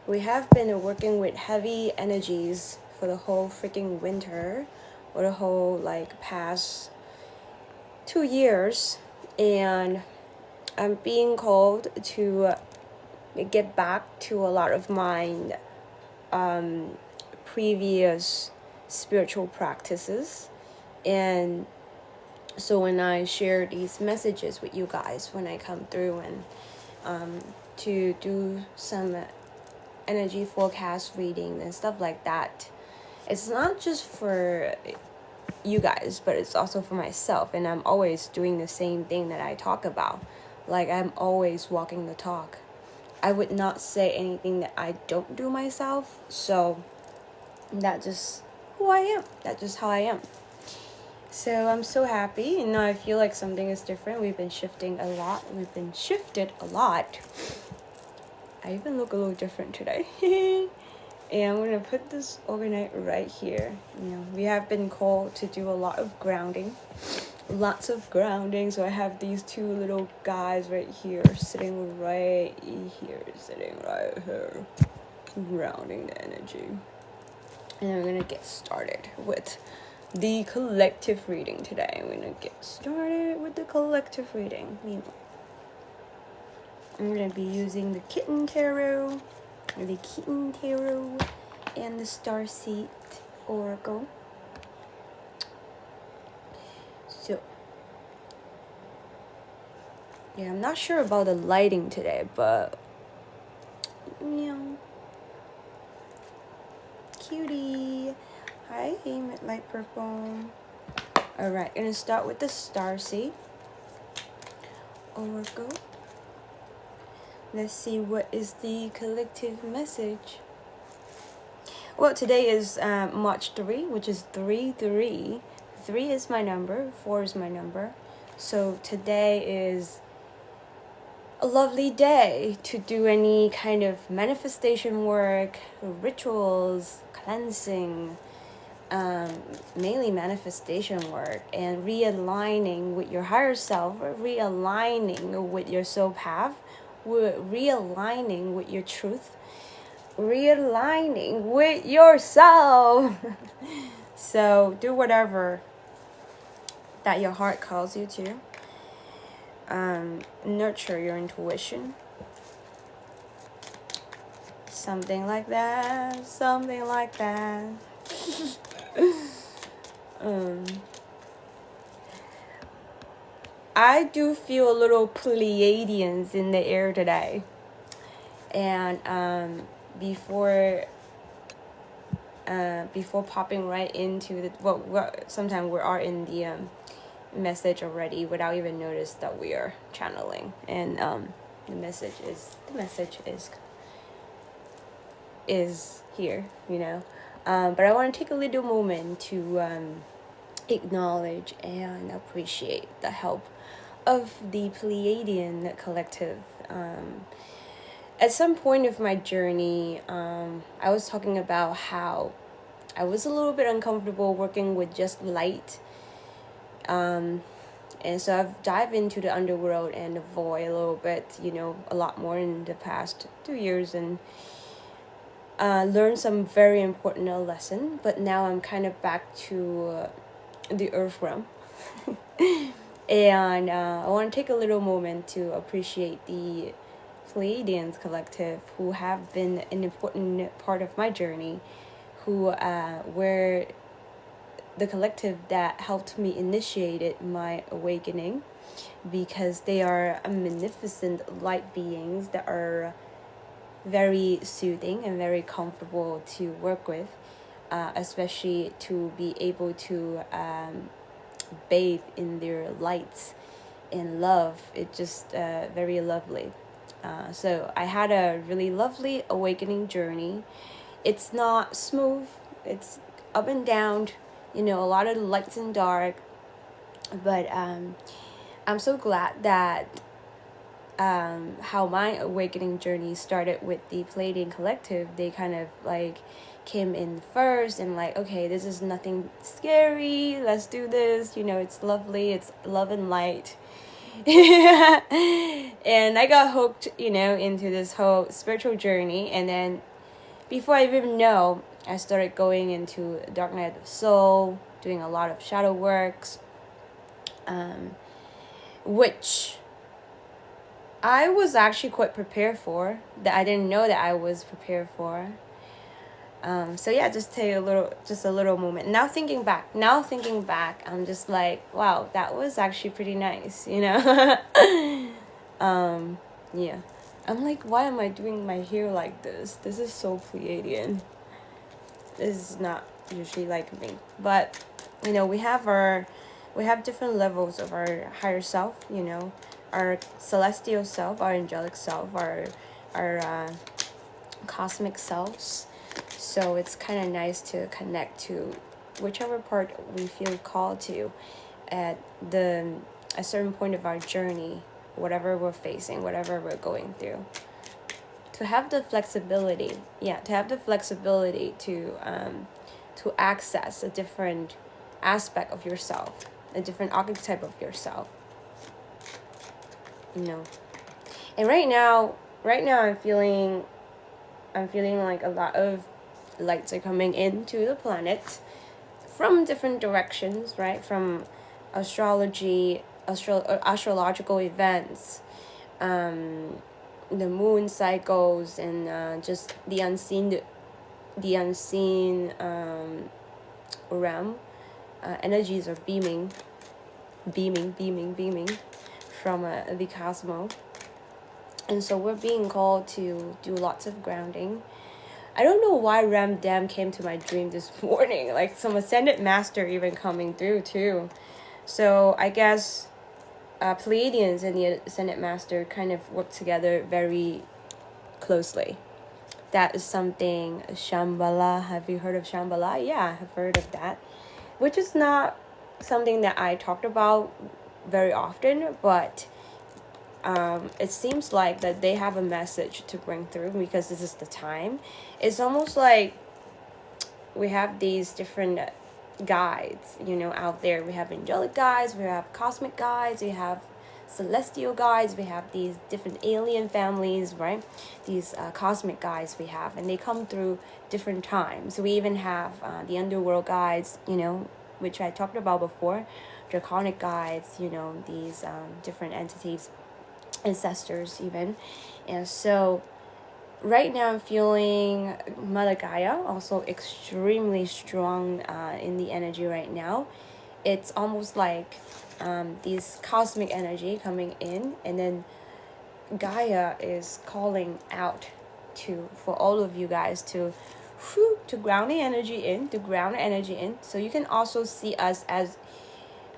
We have been working with heavy energies for the whole freaking winter, or the whole like past 2 years, and I'm being called to get back to a lot of my previous spiritual practices. And so when I share these messages with you guys, when I come through and to do some energy forecast reading and stuff like that, it's not just for you guys, but it's also for myself. And I'm always doing the same thing that I talk about. Like, I'm always walking the talk. I would not say anything that I don't do myself. So that's just who I am. That's just how I am. So I'm so happy. And now I feel like something is different. We've been shifting a lot. We've been shifted a lot. I even look a little different today. And I'm going to put this organite right here. You know, we have been called to do a lot of grounding. Lots of grounding. So I have these two little guys right here, sitting right here, grounding the energy. And I'm going to get started with the collective reading today. I'm going to get started with the collective reading. I'm going to be using the Kitten Tarot, and the Starseed Oracle. So, yeah, I'm not sure about the lighting today, but, you know, cutie. Hi, Light Purple. Alright, gonna start with the Starseed Oracle. Let's see what is the collective message. Well, today is March 3, which is 3-3. 3 is my number, 4 is my number. So today is a lovely day to do any kind of manifestation work, rituals, cleansing, mainly manifestation work, and realigning with your higher self, realigning with your soul path, realigning with your truth, realigning with yourself. So do whatever that your heart calls you to. Nurture your intuition. Something like that. I do feel a little Pleiadians in the air today. And before popping right into the sometimes we are in the message already without even notice that we are channeling, and the message is here, you know. But I want to take a little moment to acknowledge and appreciate the help of the Pleiadian collective. At some point of my journey, I was talking about how I was a little bit uncomfortable working with just light. And so I've dived into the underworld and the void a little bit, you know, a lot more in the past 2 years, and learned some very important lesson. But now I'm kind of back to the earth realm. And I want to take a little moment to appreciate the Pleiadians collective, who have been an important part of my journey, who were the collective that helped me initiate my awakening, because they are magnificent light beings that are very soothing and very comfortable to work with, especially to be able to bathe in their lights and love. It's just very lovely. So I had a really lovely awakening journey. It's not smooth, it's up and down, you know, a lot of lights and dark, but I'm so glad that how my awakening journey started with the Pleiadian collective. They kind of like came in first and like, okay, this is nothing scary, let's do this, you know, it's lovely, it's love and light. And I got hooked, you know, into this whole spiritual journey. And then before I even know, I started going into Dark Night of the Soul, doing a lot of shadow works, which I was actually quite prepared for, that I didn't know that I was prepared for. So yeah, just take a little moment. Now thinking back, I'm just like, wow, that was actually pretty nice, you know? Yeah. I'm like, why am I doing my hair like this? This is so Pleiadian. This is not usually like me. But, you know, we have different levels of our higher self, you know, our celestial self, our angelic self, our cosmic selves. So it's kind of nice to connect to whichever part we feel called to at a certain point of our journey, whatever we're facing, whatever we're going through. To have the flexibility, to access a different aspect of yourself, a different archetype of yourself, you know. And right now I'm feeling like a lot of lights are coming into the planet from different directions, right? From astrological events, the moon cycles, and just the unseen realm. Energies are beaming from the cosmos. And so we're being called to do lots of grounding. I don't know why Ramdam came to my dream this morning. Like some ascended master even coming through too. So I guess Pleiadians and the ascended master kind of work together very closely. That is something Shambhala. Have you heard of Shambhala? Yeah, I've heard of that. Which is not something that I talked about very often, but it seems like that they have a message to bring through because this is the time. It's almost like we have these different guides, you know, out there. We have angelic guides, we have cosmic guides, we have celestial guides, we have these different alien families, right? These cosmic guides we have, and they come through different times. We even have the underworld guides, you know, which I talked about before, draconic guides, you know, these different entities, ancestors even. And so right now I'm feeling Mother Gaia also extremely strong in the energy right now. It's almost like this cosmic energy coming in, and then Gaia is calling out for all of you guys to ground the energy in, so you can also see us as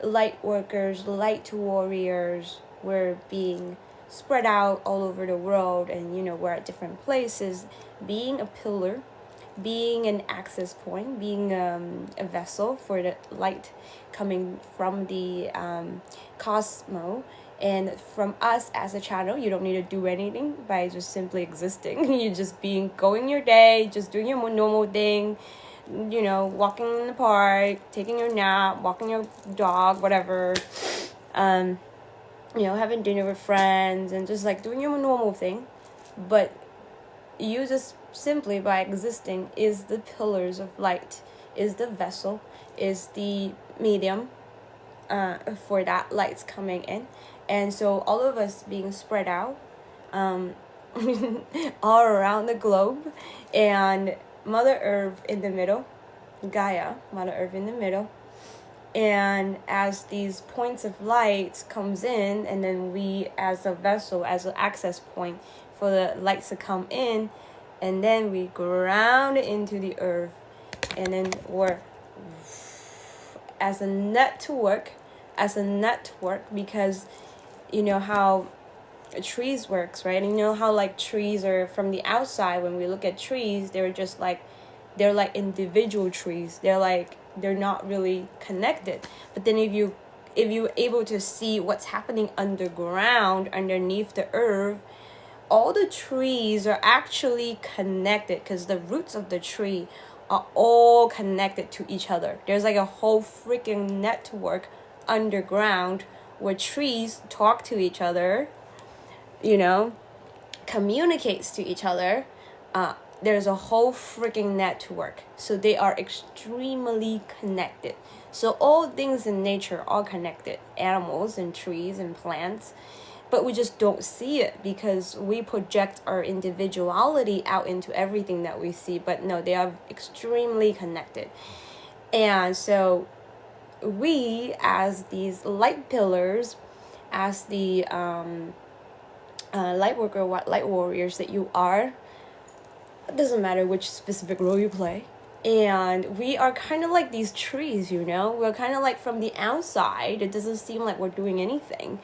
light workers, light warriors. We're being spread out all over the world, and you know, we're at different places, being a pillar, being an access point, being a vessel for the light coming from the cosmos. And from us as a channel, you don't need to do anything by just simply existing. You're just going your day, just doing your normal thing, you know, walking in the park, taking your nap, walking your dog, whatever, you know, having dinner with friends, and just like doing your normal thing. But you just simply by existing is the pillars of light, is the vessel, is the medium for that light's coming in. And so all of us being spread out all around the globe, and Mother Earth in the middle, Gaia, Mother Earth in the middle. And as these points of light comes in, and then we as a vessel, as an access point for the lights to come in, and then we ground into the earth, and then we're as a network, because you know how trees works, right? And you know how like trees are from the outside, when we look at trees, they're like individual trees. They're not really connected. But then if you're able to see what's happening underground, underneath the earth, all the trees are actually connected, because the roots of the tree are all connected to each other. There's like a whole freaking network underground where trees talk to each other, you know, communicates to each other, there's a whole freaking network. So they are extremely connected. So all things in nature are connected, animals and trees and plants, but we just don't see it because we project our individuality out into everything that we see. But no, they are extremely connected. And so we, as these light pillars, as the light worker, light warriors that you are, it doesn't matter which specific role you play. And we are kind of like these trees, you know? We're kind of like from the outside, it doesn't seem like we're doing anything.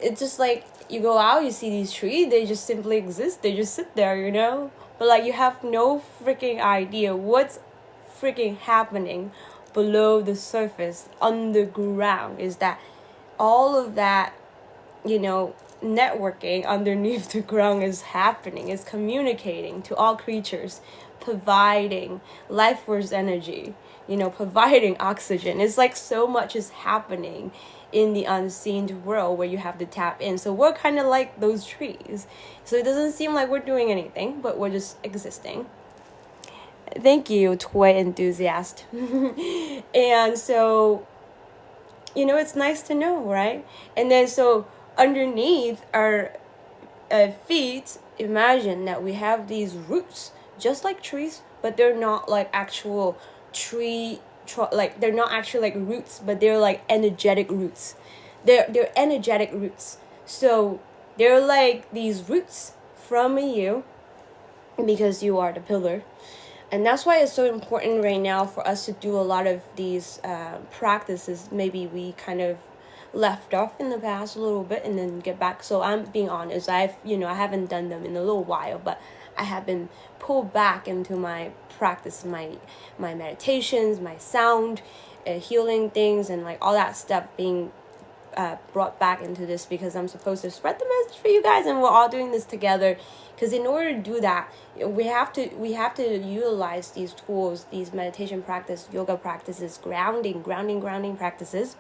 It's just like you go out, you see these trees, they just simply exist, they just sit there, you know? But like you have no freaking idea what's freaking happening below the surface, underground. Is that all of that, you know, networking underneath the ground is happening, is communicating to all creatures, providing life force energy, you know, providing oxygen. It's like so much is happening in the unseen world where you have to tap in. So we're kind of like those trees. So it doesn't seem like we're doing anything, but we're just existing. Thank you, toy enthusiast. And so, you know, it's nice to know, right? And then so underneath our feet, imagine that we have these roots, just like trees, but they're not like actual like they're not actually like roots, but they're like energetic roots. They're energetic roots. So they're like these roots from you because you are the pillar. And that's why it's so important right now for us to do a lot of these practices. Maybe we kind of left off in the past a little bit and then get back. So I'm being honest, I haven't done them in a little while, but I have been pulled back into my practice, my meditations, my sound, healing things, and like all that stuff being brought back into this because I'm supposed to spread the message for you guys, and we're all doing this together. Because in order to do that, we have to utilize these tools, these meditation practice, yoga practices, grounding practices,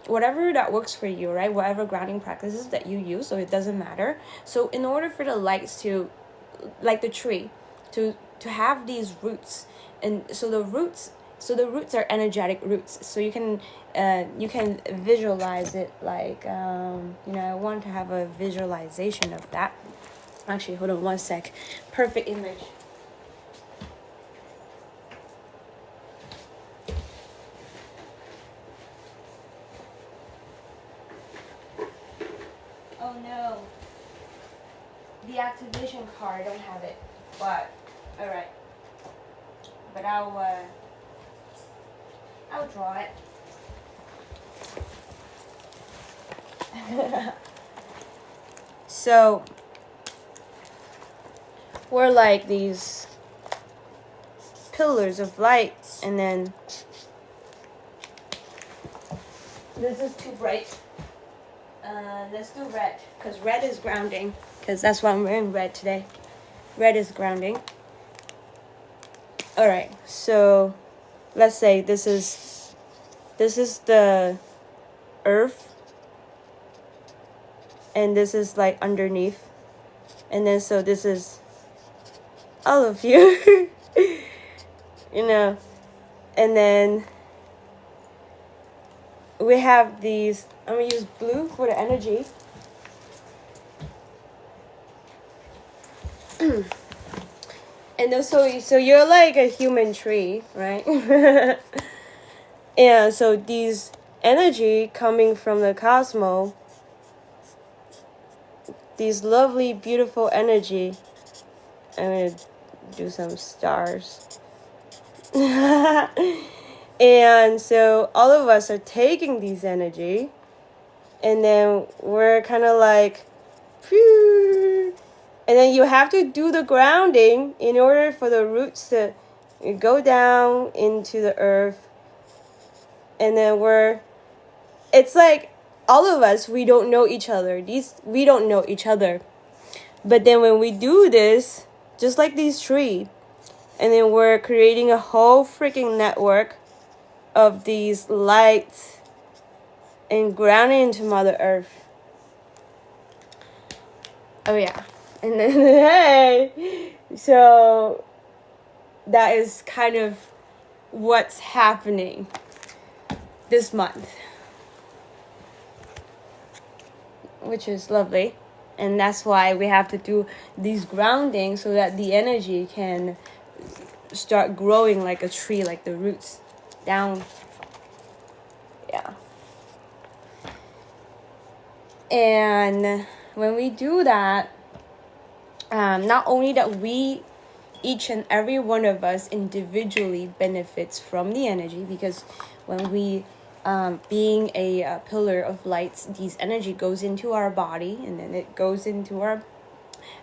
whatever that works for you, right? Whatever grounding practices that you use, so it doesn't matter. So in order for the lights to, like the tree, to have these roots, and so the roots are energetic roots. So you can visualize it like I want to have a visualization of that. Actually, hold on one sec. Perfect image. Oh no, the activation card, I don't have it, but all right, but I'll draw it. So we're like these pillars of light, and then this is too bright. Let's do red, because red is grounding, because that's why I'm wearing red today. Red is grounding. All right, so let's say this is the earth, and this is like underneath, and then so this is all of you. You know, and then we have these. I'm gonna use blue for the energy. And also, so you're like a human tree, right? And so these energy coming from the cosmos, these lovely, beautiful energy. I'm gonna do some stars. And so all of us are taking these energy, and then we're kind of like, phew. And then you have to do the grounding in order for the roots to go down into the earth. And then it's like all of us, we don't know each other. We don't know each other. But then when we do this, just like these trees, and then we're creating a whole freaking network of these lights and grounding into Mother Earth. Oh yeah. And then, hey, So that is kind of what's happening this month, which is lovely. And that's why we have to do these grounding, so that the energy can start growing like a tree, like the roots down. Yeah. And when we do that, not only that we, each and every one of us individually benefits from the energy, because when we being a pillar of lights, these energy goes into our body, and then it goes into our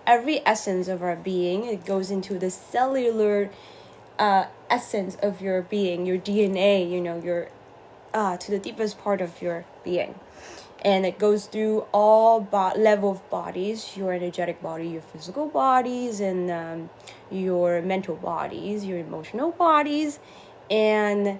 every essence of our being. It goes into the cellular essence of your being, your DNA, your to the deepest part of your being. And it goes through all level of bodies: your energetic body, your physical bodies, and your mental bodies, your emotional bodies, and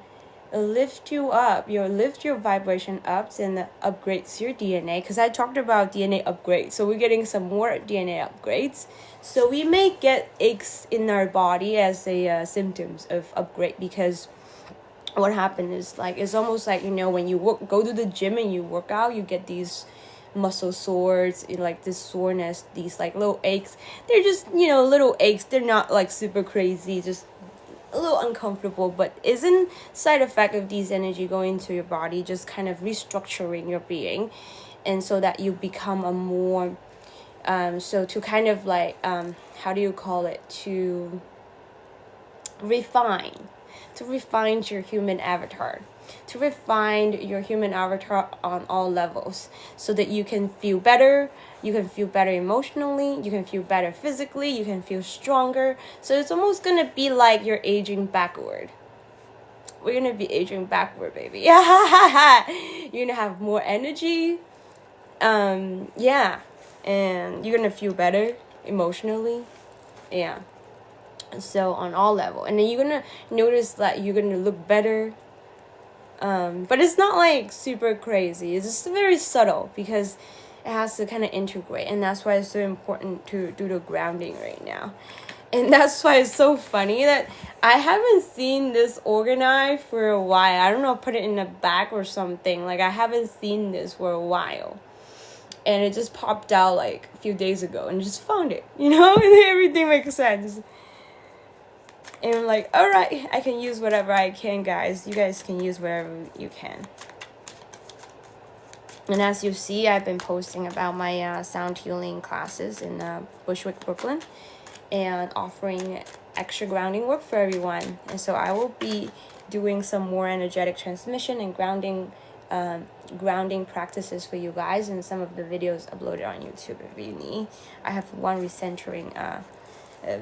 lift you up. Lift your vibration up, and upgrades your DNA. Because I talked about DNA upgrades, so we're getting some more DNA upgrades. So we may get aches in our body as a symptoms of upgrade, because what happened is, like, it's almost like, when you go to the gym and you work out, you get these muscle sores, like this soreness, these like little aches. They're just, little aches. They're not like super crazy, just a little uncomfortable, but isn't side effect of these energy going to your body, just kind of restructuring your being, and so that you become a more so to kind of like how do you call it, to refine your human avatar, on all levels, so that you can feel better. You can feel better emotionally, you can feel better physically, you can feel stronger. So it's almost gonna be like you're aging backward. We're gonna be aging backward, baby. You're gonna have more energy. Yeah. And you're gonna feel better emotionally. Yeah. So on all level, and then you're gonna notice that you're gonna look better, but it's not like super crazy. It's just very subtle, because it has to kind of integrate, and that's why it's so important to do the grounding right now. And that's why it's so funny that I haven't seen this organized for a while. I don't know, put it in the back or something. Like, I haven't seen this for a while, and it just popped out like a few days ago, and just found it, and everything makes sense. And I'm like, all right, I can use whatever I can, guys. You guys can use whatever you can. And as you see, I've been posting about my sound healing classes in Bushwick, Brooklyn, and offering extra grounding work for everyone. And so I will be doing some more energetic transmission and grounding practices for you guys, and some of the videos uploaded on YouTube if you need. I have one recentering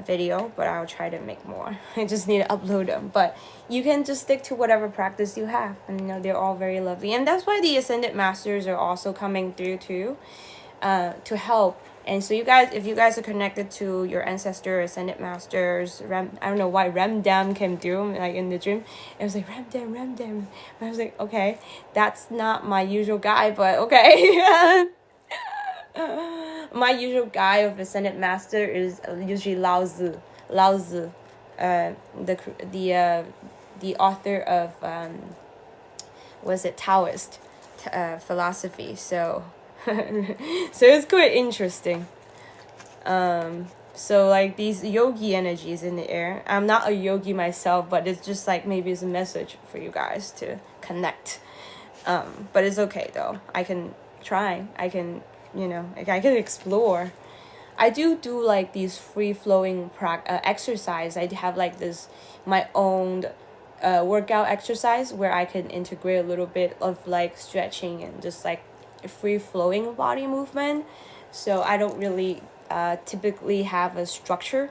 video, but I'll try to make more. I just need to upload them, but you can just stick to whatever practice you have, and they're all very lovely. And that's why the Ascended Masters are also coming through too, to help. And so you guys, if you guys are connected to your ancestor Ascended Masters, I don't know why Ramdam came through, like in the dream. It was like Ramdam. I was like, okay, that's not my usual guy, but okay. My usual guy of Ascended Master is usually Lao Tzu, the author of Taoist philosophy. So so it's quite interesting. So like these yogi energies in the air. I'm not a yogi myself, but it's just like maybe it's a message for you guys to connect. But it's okay though. I can try. I can explore. I do like these free-flowing exercise. I have like this my own workout exercise where I can integrate a little bit of like stretching and just like free-flowing body movement. So I don't really typically have a structure,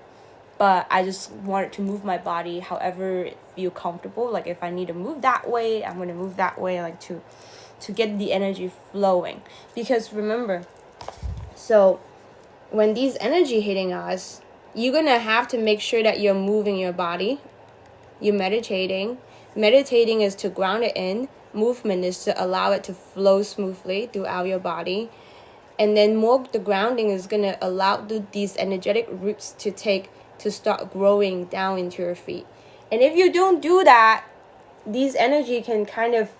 but I just wanted to move my body however it feel comfortable. Like if I need to move that way, I'm gonna move that way, like to get the energy flowing. Because remember, so when these energy hitting us, you're gonna have to make sure that you're moving your body. You're meditating. Meditating is to ground it in. Movement is to allow it to flow smoothly throughout your body. And then the grounding is gonna allow these energetic roots to take to start growing down into your feet. And if you don't do that, these energy can kind of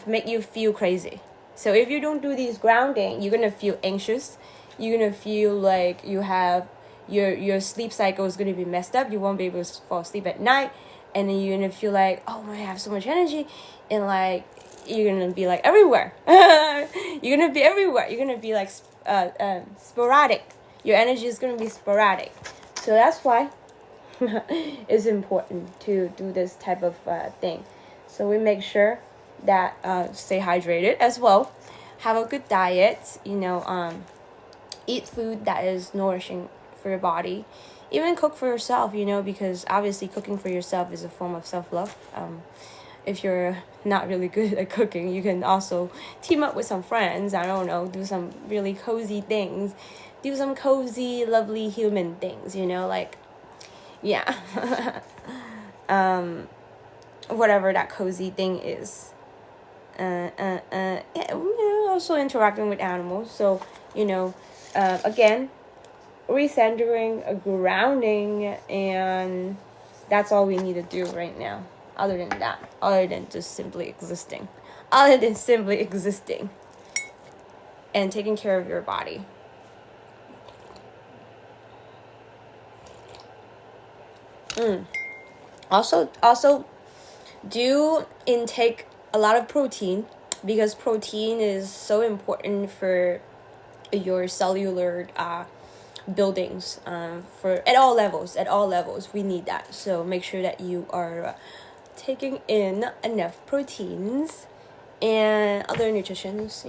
make you feel crazy. So if you don't do these grounding, you're gonna feel anxious. You're gonna feel like you have your sleep cycle is gonna be messed up. You won't be able to fall asleep at night, and then you're gonna feel like, oh I have so much energy, and like you're gonna be like everywhere. You're gonna be everywhere. You're gonna be like sporadic. Your energy is gonna be sporadic. So that's why it's important to do this type of thing. So we make sure that stay hydrated as well, have a good diet, eat food that is nourishing for your body, even cook for yourself, because obviously cooking for yourself is a form of self-love. If you're not really good at cooking, you can also team up with some friends, I don't know, do some really cozy things, do some cozy lovely human things, like whatever that cozy thing is. Also interacting with animals. So, again, recentering, grounding, and that's all we need to do right now. Other than just simply existing. And taking care of your body. Also, do intake a lot of protein, because protein is so important for your cellular buildings, for at all levels we need that. So make sure that you are taking in enough proteins and other nutritions,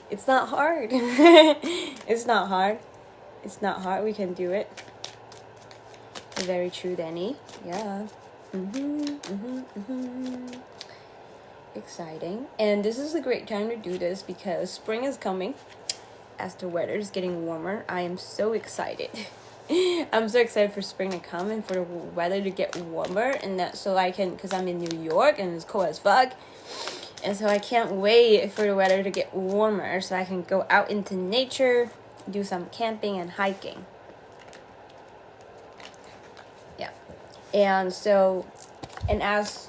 It's not hard. It's not hard. We can do it. Very true, Danny. Yeah. Exciting. And this is a great time to do this because spring is coming. As the weather is getting warmer, I am so excited. I'm so excited for spring to come and for the weather to get warmer, and that so I can, because I'm in New York and it's cold as fuck. And so I can't wait for the weather to get warmer so I can go out into nature, do some camping and hiking. Yeah. And so, and as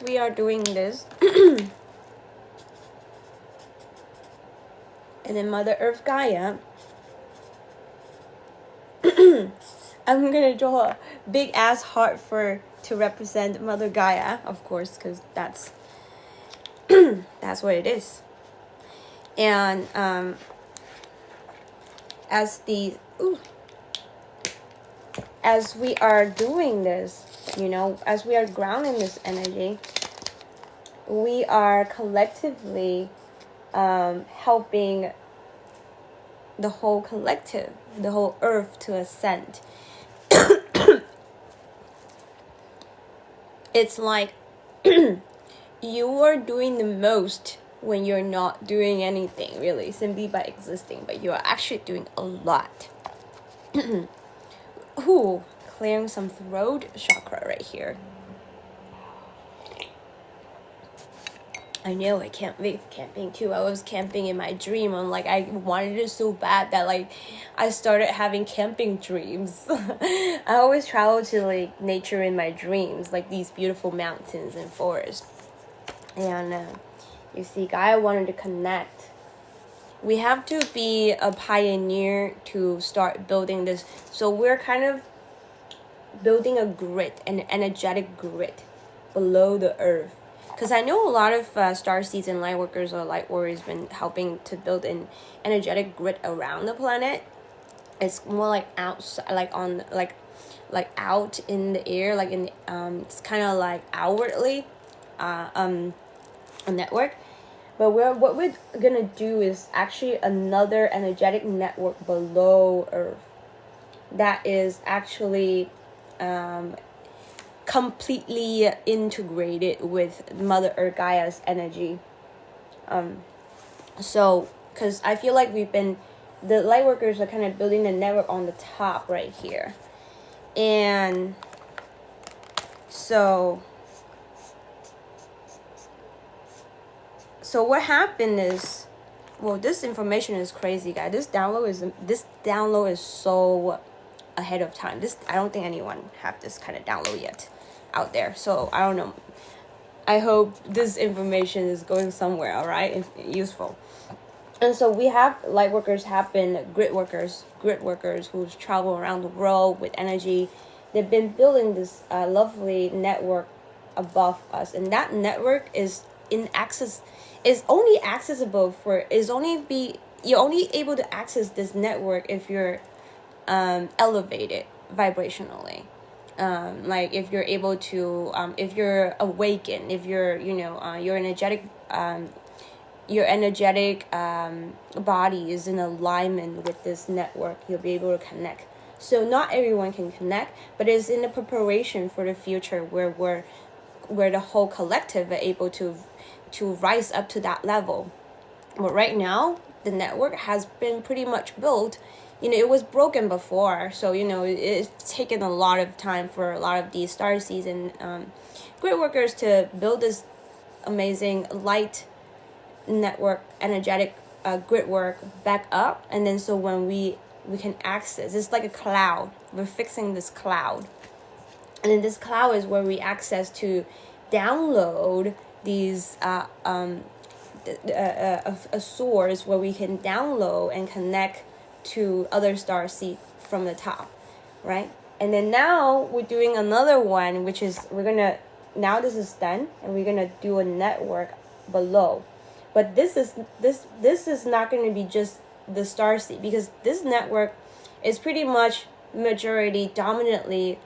we are doing this, and then Mother Earth Gaia, I'm gonna draw a big ass heart to represent Mother Gaia, of course, because that's what it is. And as we are doing this, as we are grounding this energy, we are collectively helping the whole collective, the whole earth to ascend. It's like you are doing the most when you're not doing anything, really, simply by existing, but you are actually doing a lot. Ooh, clearing some throat chakra right here. I know, I can't wait for camping too. I was camping in my dream. I wanted it so bad that I started having camping dreams. I always travel to nature in my dreams, these beautiful mountains and forests. And you see, Gaia wanted to connect. We have to be a pioneer to start building this. So we're kind of building a grid, an energetic grid below the earth. Because I know a lot of starseeds and light workers or light warriors been helping to build an energetic grid around the planet. It's more outside, out in the air, it's kind of outwardly, a network. But what we're gonna do is actually another energetic network below Earth that is actually completely integrated with Mother Earth Gaia's energy. So, because I feel like the light workers are kind of building the network on the top right here. And so So what happened is, well, this information is crazy, guys. This download is so ahead of time. I don't think anyone have this kind of download yet out there. So I don't know. I hope this information is going somewhere, all right, and useful. And so we have light workers, have been grid workers who's travel around the world with energy. They've been building this lovely network above us, and that network is only you're only able to access this network if you're elevated vibrationally. Like if you're able to if you're awakened, if you're your energetic body is in alignment with this network, you'll be able to connect. So not everyone can connect, but it's in the preparation for the future where the whole collective are able to rise up to that level. But right now, the network has been pretty much built. It was broken before, so it's taken a lot of time for a lot of these starseeds and grid workers to build this amazing light network, energetic grid work back up. And then so when we can access, it's like a cloud. We're fixing this cloud, and then this cloud is where we access to download these a source where we can download and connect to other star seed from the top, right? And then now we're doing another one, which is now this is done, and we're gonna do a network below. But this is not going to be just the star seed, because this network is pretty much majority dominantly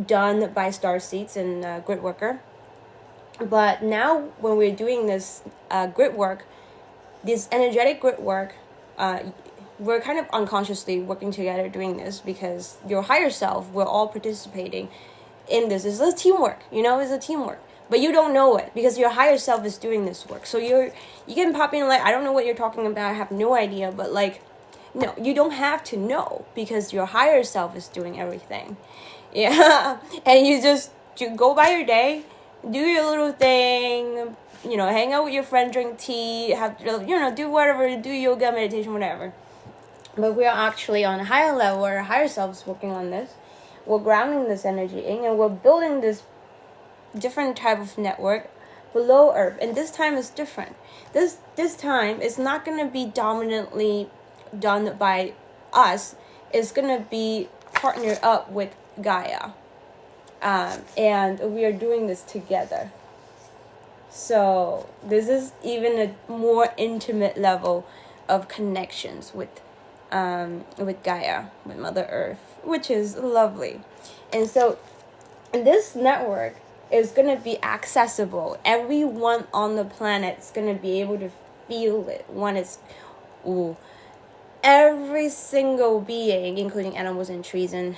done by star seeds and grid worker. But now when we're doing this grid work, this energetic grid work, we're kind of unconsciously working together doing this, because your higher self, we're all participating in this. It's a teamwork, it's a teamwork. But you don't know it because your higher self is doing this work. So you can pop in like, I don't know what you're talking about, I have no idea. But no, you don't have to know, because your higher self is doing everything. Yeah. And you go by your day, do your little thing, hang out with your friend, drink tea, do whatever, do yoga, meditation, whatever. But we're actually on a higher level, our higher self is working on this. We're grounding this energy in, and we're building this different type of network below Earth. And this time is different. This time is not going to be dominantly done by us. It's going to be partnered up with Gaia, and we are doing this together. So this is even a more intimate level of connections with Gaia, with Mother Earth, which is lovely. And so this network is going to be accessible. Everyone on the planet is going to be able to feel it. Every single being, including animals and trees and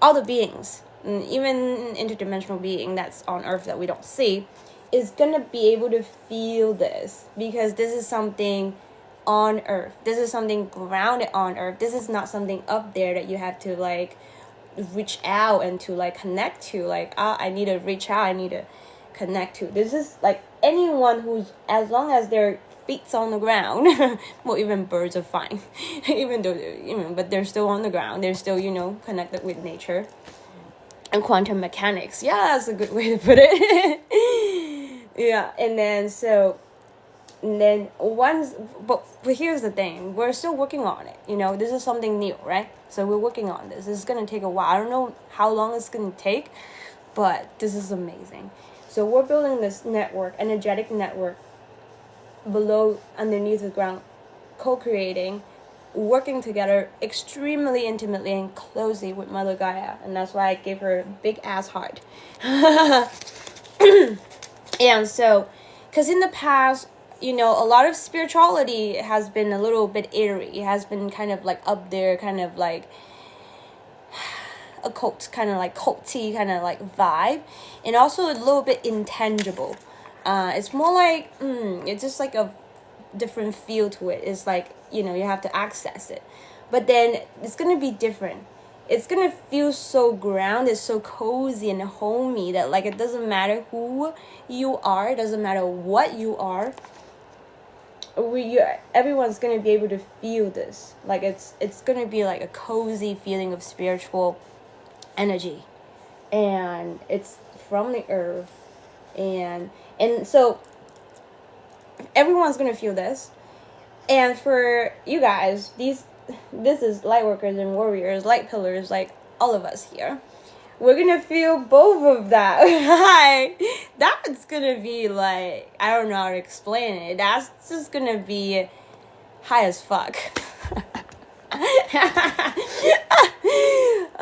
all the beings, and even interdimensional being that's on Earth that we don't see, is going to be able to feel this, because this is something on Earth. This is something grounded on Earth. This is not something up there that you have to reach out and to connect to. I need to reach out, I need to connect to. This is anyone who's, as long as their feet's on the ground, well, even birds are fine, even though but they're still on the ground, they're still connected with nature and quantum mechanics. Yeah, that's a good way to put it. Yeah. And then but here's the thing, we're still working on it. This is something new, right? So we're working on this. This is going to take a while. I don't know how long it's going to take, but this is amazing. So we're building this network, energetic network below, underneath the ground, co-creating, working together extremely intimately and closely with Mother Gaia. And that's why I gave her a big ass heart. And so, because in the past, a lot of spirituality has been a little bit eerie. It has been kind of up there, kind of occult, kind of culty, kind of vibe, and also a little bit intangible. It's more it's just a different feel to it. It's you have to access it. But then it's going to be different. it's gonna feel so grounded, so cozy and homey that like it doesn't matter who you are, it doesn't matter what you are, everyone's gonna be able to feel this. Like it's gonna be like a cozy feeling of spiritual energy, and it's from the earth, and so everyone's gonna feel this. And for you guys, this is light workers and warriors, light pillars, like all of us here. We're gonna feel both of that. That's gonna be like, I don't know how to explain it. That's just gonna be high as fuck.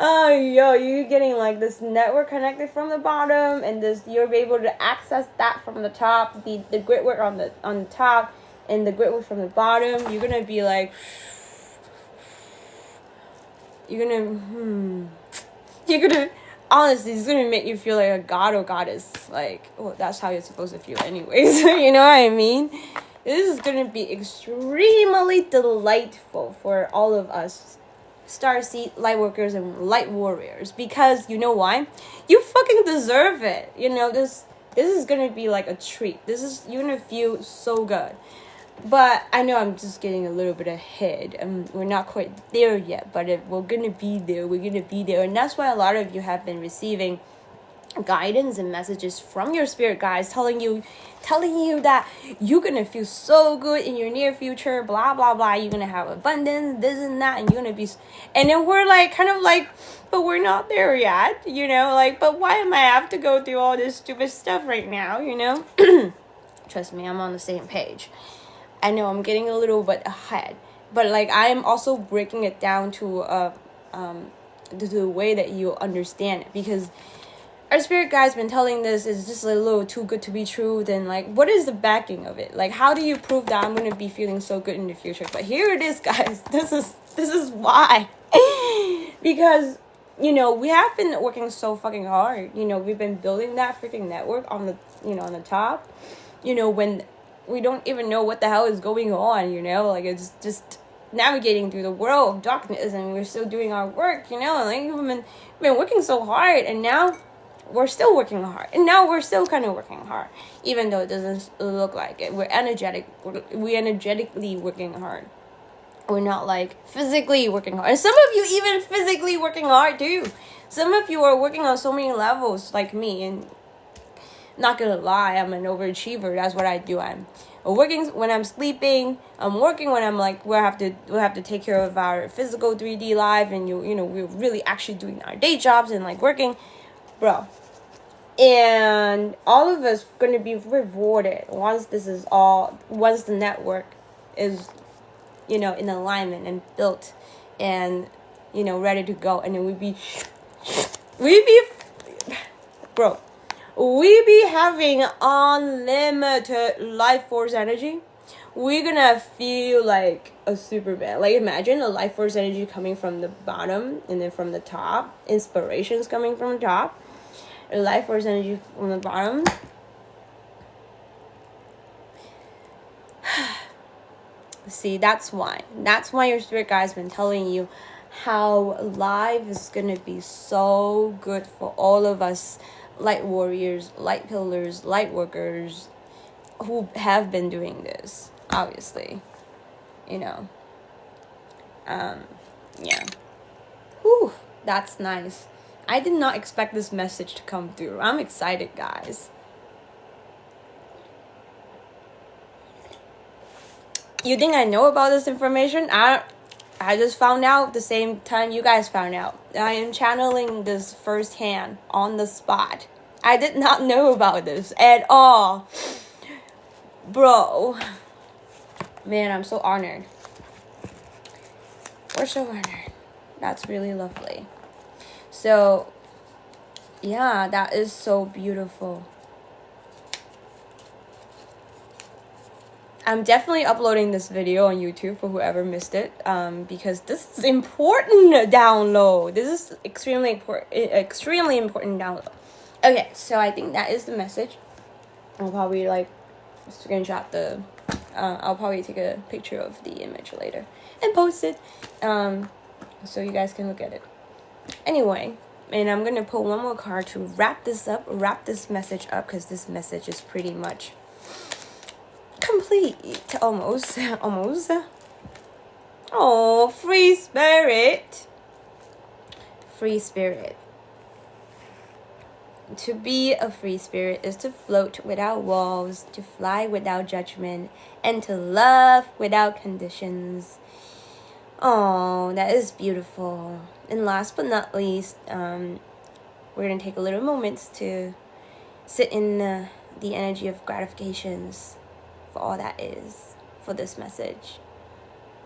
Oh, yo, you're getting like this network connected from the bottom, and this you're able to access that from the top, the grit work on the top, and the grit work from the bottom. You're gonna be like, you're gonna honestly, it's gonna make you feel like a god or goddess. Like, oh, that's how you're supposed to feel anyways. You know what I mean? This is gonna be extremely delightful for all of us starseed light workers and light warriors, because you know why? You fucking deserve it. You know, this is gonna be like a treat. You're gonna feel so good. But I know I'm just getting a little bit ahead. We're not quite there yet, but we're gonna be there. We're gonna be there, and that's why a lot of you have been receiving guidance and messages from your spirit guides, telling you that you're gonna feel so good in your near future. Blah blah blah. You're gonna have abundance, this and that, and you're gonna be. And then we're like, kind of like, but we're not there yet. You know, like, but why am I have to go through all this stupid stuff right now? You know, trust me, I'm on the same page. I know I'm getting a little bit ahead, but like I am also breaking it down to the way that you understand it, because our spirit guide's been telling this is just a little too good to be true. Then like, what is the backing of it? Like, how do you prove that I'm gonna be feeling so good in the future? But here it is, guys. This is why. Because you know, we have been working so fucking hard. You know, we've been building that freaking network on the on the top. You know, when we don't even know what the hell is going on, you know, like it's just navigating through the world of darkness, and we're still doing our work, you know, like we've been working so hard, and now we're still working hard, and now we're still kind of working hard, even though it doesn't look like it. We're energetically working hard. We're not like physically working hard. And some of you even physically working hard too. Some of you are working on so many levels like me, and not gonna lie, I'm an overachiever. That's what I do. I'm working when I'm sleeping. I'm working when I'm like we have to take care of our physical 3D life, and you know we're really actually doing our day jobs and like working, bro. And all of us gonna be rewarded once the network is in alignment and built and ready to go, and then we be bro. We be having unlimited life force energy. We're gonna feel like a Superman. Like imagine a life force energy coming from the bottom and then from the top. Inspirations coming from the top. A life force energy from the bottom. See, that's why your spirit guide's been telling you how life is gonna be so good for all of us. Light warriors, light pillars, light workers who have been doing this, obviously. Yeah. Whew, that's nice. I did not expect this message to come through. I'm excited, guys. You think I know about this information? I just found out the same time you guys found out. I am channeling this firsthand on the spot. I did not know about this at all. Bro. Man, I'm so honored. We're so honored. That's really lovely. So, yeah, that is so beautiful. I'm definitely uploading this video on YouTube for whoever missed it, because this is important download. This is extremely important download. Okay, so I think that is the message. I'll probably screenshot the. I'll probably take a picture of the image later and post it, so you guys can look at it. Anyway, and I'm gonna pull one more card to wrap this message up, because this message is pretty much complete, almost. Oh, free spirit. Free spirit. To be a free spirit is to float without walls, to fly without judgment, and to love without conditions. Oh, that is beautiful. And last but not least, we're going to take a little moments to sit in the energy of gratifications for all that is, for this message,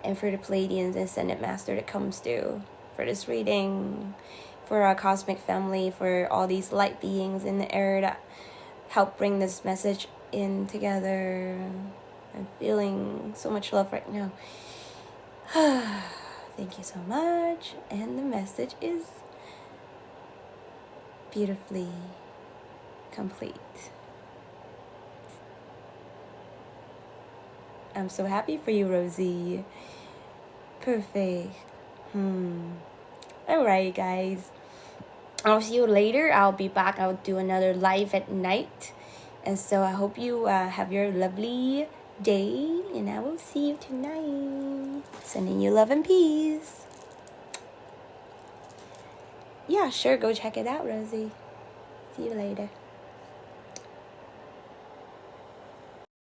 and for the Pleiadians and Ascended Master that comes through, for this reading, for our cosmic family, for all these light beings in the air that help bring this message in together. I'm feeling so much love right now. Thank you so much. And the message is beautifully complete. I'm so happy for you, Rosie. Perfect. Alright, guys. I'll see you later. I'll be back. I'll do another live at night. And so I hope you have your lovely day. And I will see you tonight. Sending you love and peace. Yeah, sure. Go check it out, Rosie. See you later.